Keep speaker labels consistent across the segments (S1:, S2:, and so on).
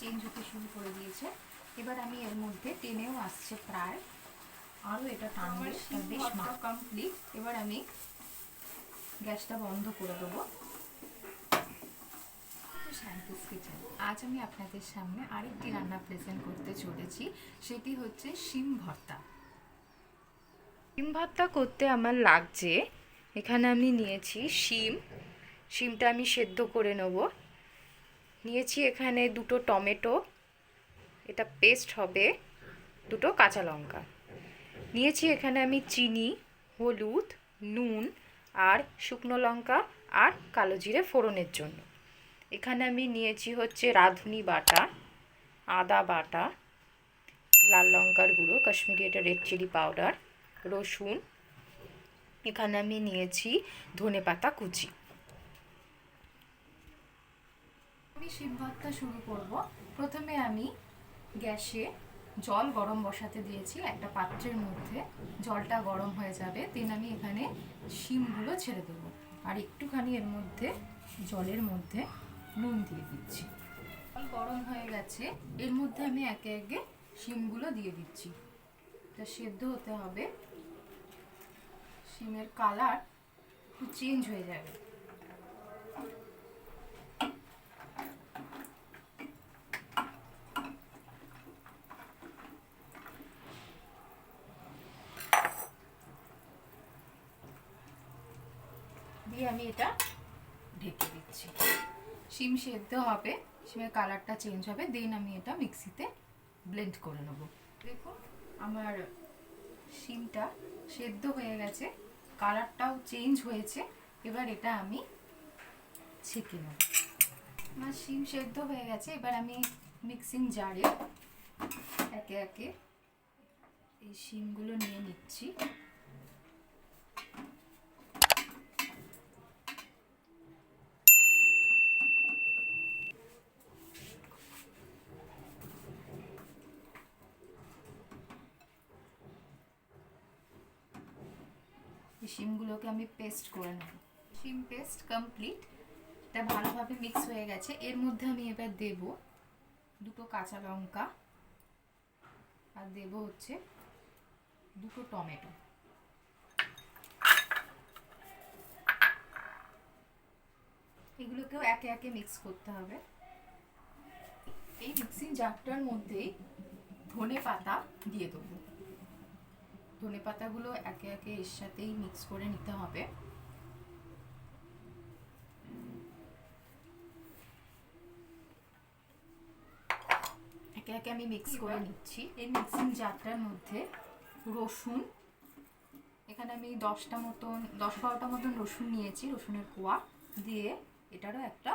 S1: Change হতে শুরু করে দিয়েছে। এবার আমি এর মধ্যে টেনেও আসছে প্রায়, আরও এটা টানবে। বেশ মাখা কমপ্লিট। এবার আমি গ্যাসটা বন্ধ করে দেবো। সায়েন্টিস কিচেন, আজ আমি আপনাদের সামনে আরেকটি রান্না প্রেজেন্ট করতে চলেছি, সেটি হচ্ছে শিম ভর্তা। শিম ভর্তা করতে আমার লাগছে, এখানে আমি নিয়েছি শিমটা আমি সেদ্ধ করে নেব। নিয়েছি এখানে 2টো টমেটো, এটা পেস্ট হবে, 2টো কাঁচা লঙ্কা নিয়েছি। এখানে আমি চিনি, হলুদ, নুন আর শুকনো লঙ্কা আর কালো জিরে ফোড়নের জন্য। এখানে আমি নিয়েছি হচ্ছে রাঁধুনি বাটা, আদা বাটা, লাল লঙ্কার গুঁড়ো, কাশ্মীরি এটা রেড চিলি পাউডার, রসুন। এখানে আমি নিয়েছি ধনেপাতা কুচি। আমি শিম ভর্তা শুরু করব। প্রথমে আমি গ্যাসে জল গরম বসাতে দিয়েছি একটা পাত্রের মধ্যে। জলটা গরম হয়ে যাবে, দেন আমি এখানে শিমগুলো ছেড়ে দেবো আর একটুখানি এর মধ্যে জলের মধ্যে নুন দিয়ে দিচ্ছি। জল গরম হয়ে গেছে, এর মধ্যে আমি একে একে শিমগুলো দিয়ে দিচ্ছি। এটা সেদ্ধ হতে হবে, শিমের কালার একটু চেঞ্জ হয়ে যাবে। দিয়ে আমি এটা ঢেকে দিচ্ছি। শিম সেদ্ধ হবে, শিমের কালারটা চেঞ্জ হবে, দেন আমি এটা মিক্সিতে ব্লেন্ড করে নেব। দেখুন আমার শিমটা সেদ্ধ হয়ে গেছে, কালারটাও চেঞ্জ হয়েছে। এবার এটা আমি ছেঁকে নেব। আমার শিম সেদ্ধ হয়ে গেছে, এবার আমি মিক্সিং জারে একে একে এই শিমগুলো নিয়ে নিচ্ছি। শিমগুলোকে আমি পেস্ট করে নেব। শিম পেস্ট কমপ্লিট, এটা ভালোভাবে মিক্স হয়ে গেছে। এর মধ্যে আমি এবার দেব 2টো কাঁচা লঙ্কা আর দেব হচ্ছে 2টো টমেটো। এগুলোকেও একে একে মিক্স করতে হবে। এই মিক্সিং জারটার মধ্যেই ধনে পাতা দিয়ে দেবো। ধনে পাতাগুলো একে একে এর সাথেই মিক্স করে নিতে হবে। একে একে আমি মিক্স করে নিচ্ছি। এই মিক্সিং জারটার মধ্যে রসুন, এখানে আমি 10-12টা মতন রসুন নিয়েছি, রসুনের কোয়া দিয়ে এটারও একটা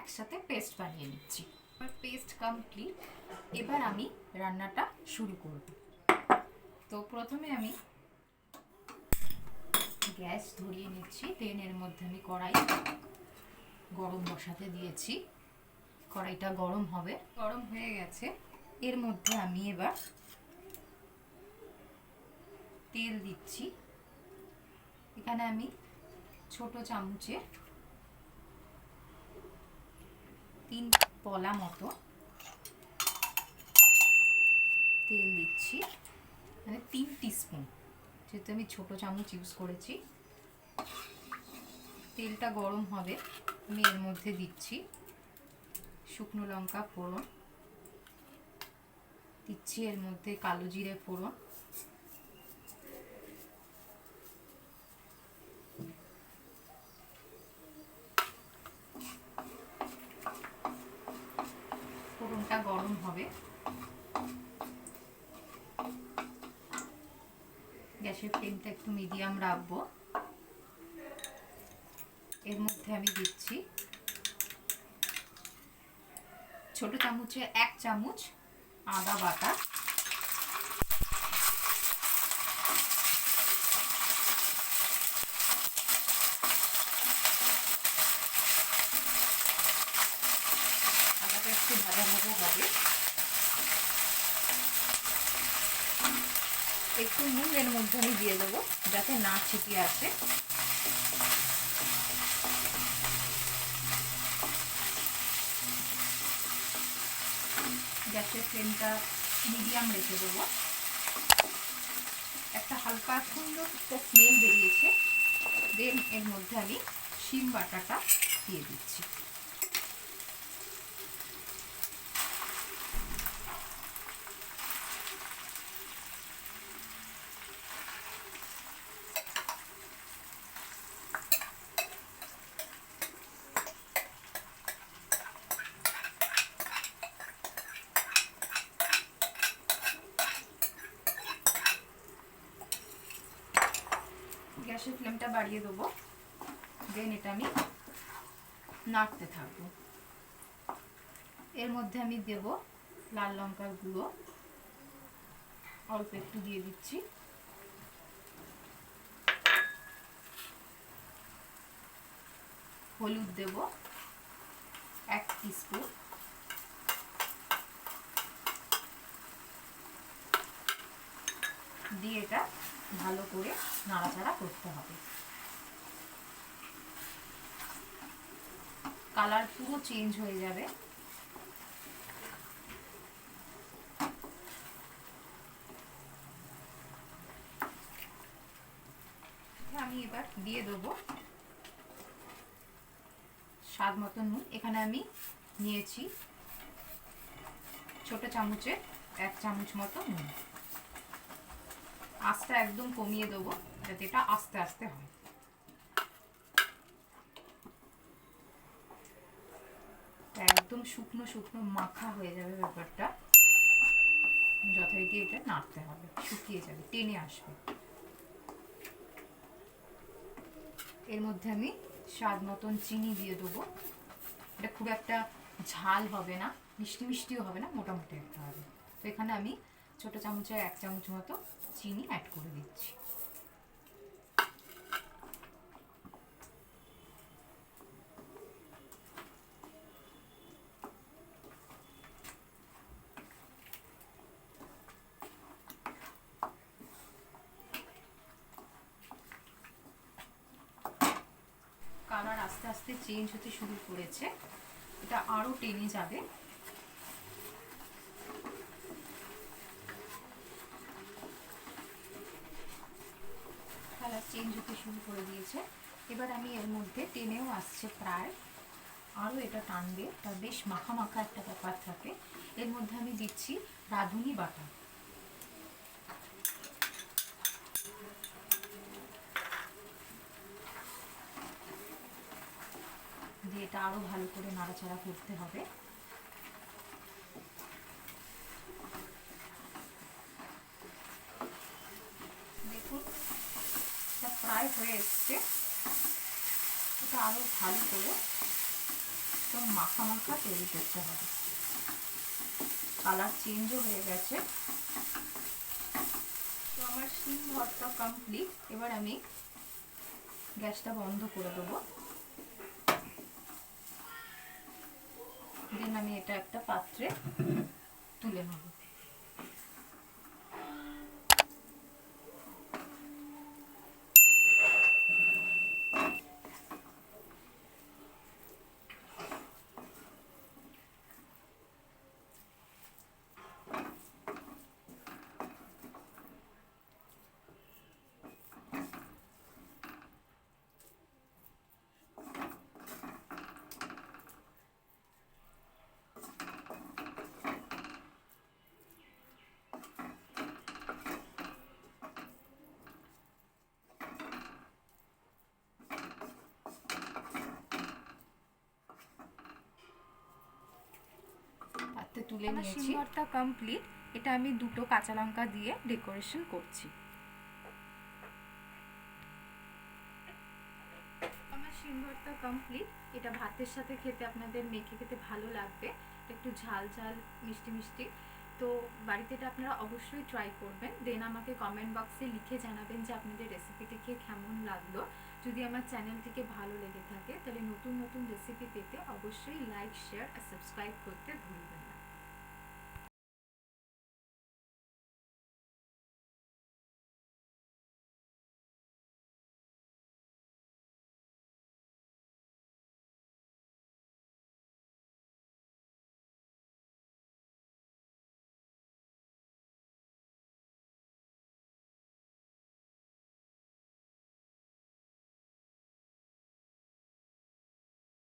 S1: একসাথে পেস্ট বানিয়ে নিচ্ছি। আমার পেস্ট কমপ্লিট, এবার আমি রান্নাটা শুরু করব। তো প্রথমে আমি গ্যাস ধরিয়ে নিচ্ছি, দেন এর মধ্যে আমি কড়াই গরম বসাতে দিয়েছি। কড়াইটা গরম হবে, গরম হয়ে গেছে। এর মধ্যে আমি এবার তেল দিচ্ছি। এখানে আমি ছোট চামচে 3 পলা মতো তেল দিচ্ছি, মানে 3 টিস্পুন, যেহেতু আমি ছোট চামচ ইউজ করেছি। তেলটা গরম হবে, আমি এর মধ্যে দিচ্ছি শুকনো লঙ্কা ফোড়ন, দিচ্ছি এর মধ্যে কালো জিরে ফোড়ন, ফোড়নটা গরম হবে। গ্যাসের ফ্লেমটা একটু মিডিয়াম রাখবো। এর মধ্যে আমি দিচ্ছি ছোট চামচে 1 চামচ আদা বাটা, আদাটা একটু ভাজা ভাজা হবে। একটু নুন এর মধ্যে আমি দিয়ে দেবো যাতে না ছিটিয়ে আসে। গ্যাসের ফ্লেমটা মিডিয়াম রেখে দেবো। একটা হালকা সুন্দর একটা স্মেল বেরিয়েছে। দেন এর মধ্যে আমি শিম বাটাটা দিয়ে দিচ্ছি। গ্যাসের ফ্লেমটা বাড়িয়ে দেবো। দেন এটা আমি নাড়তে থাকবো। এর মধ্যে আমি দেব লাল লঙ্কার গুঁড়ো, অল্প একটু দিয়ে দিচ্ছি। হলুদ দেব 1 টিস্পুন। দিয়ে এটা ভালো করে নাড়াচাড়া করতে হবে। কালার পুরো চেঞ্জ হয়ে যাবে। আমি এবার দিয়ে দেবো স্বাদ মতো নুন। এখানে আমি নিয়েছি ছোট চামচে 1 চামচ মতো নুন। আঁচটা একদম কমিয়ে দেবো যাতে এটা আস্তে আস্তে হয়। একদম শুকনো শুকনো মাখা হয়ে যাবে ব্যাপারটা। যথারীতি এটা নাড়তে হবে, শুকিয়ে যাবে, টেনে আসবে। এর মধ্যে আমি স্বাদ মতন চিনি দিয়ে দেবো। এটা খুব একটা ঝাল হবে না, মিষ্টি মিষ্টিও হবে না, মোটামুটি একটা হবে। তো এখানে আমি ছোট চামচে 1 চামচ মতো চিনি অ্যাড করে দিচ্ছি। কালার আস্তে আস্তে চেঞ্জ হতে শুরু করেছে, এটা আরো টেনে যাবে। কালার চেঞ্জ হতে শুরু করে দিয়েছে। এবার আমি এর মধ্যে টেনেও আসছে প্রায়, আরও এটা টানবে, এটা বেশ মাখা মাখা একটা ব্যাপার থাকে। এর মধ্যে আমি দিচ্ছি রাঁধুনি বাটা। দিয়ে এটা আরও ভালো করে নাড়াচাড়া করতে হবে। দেখুন এটা প্রায় হয়ে এসছে। এটা আরও ভালো করে একদম মাখা মাখা তৈরি করতে হবে। কালার চেঞ্জও হয়ে গেছে। তো আমার শিম ভর্তা কমপ্লিট। এবার আমি গ্যাসটা বন্ধ করে দেবো। দেন আমি এটা একটা পাত্রে তুলে নেব। তুলে নিয়েছি। শিম ভর্তা কমপ্লিট। এটা আমি 2টো কাঁচা লঙ্কা দিয়ে ডেকোরেশন করছি। আমার শিম ভর্তা কমপ্লিট। এটা ভাতের সাথে খেতে আপনাদের মেখে খেতে ভালো লাগবে। একটু ঝাল ঝাল মিষ্টি মিষ্টি। তো বাড়িতে এটা আপনারা অবশ্যই ট্রাই করবেন। দেন আমাকে কমেন্ট বক্সে লিখে জানাবেন যে আপনাদের রেসিপিটি খেয়ে কেমন লাগলো। যদি আমার চ্যানেলটিকে ভালো লেগে থাকে তাহলে নতুন নতুন রেসিপি পেতে অবশ্যই লাইক, শেয়ার আর সাবস্ক্রাইব করতে ভুলবেন না।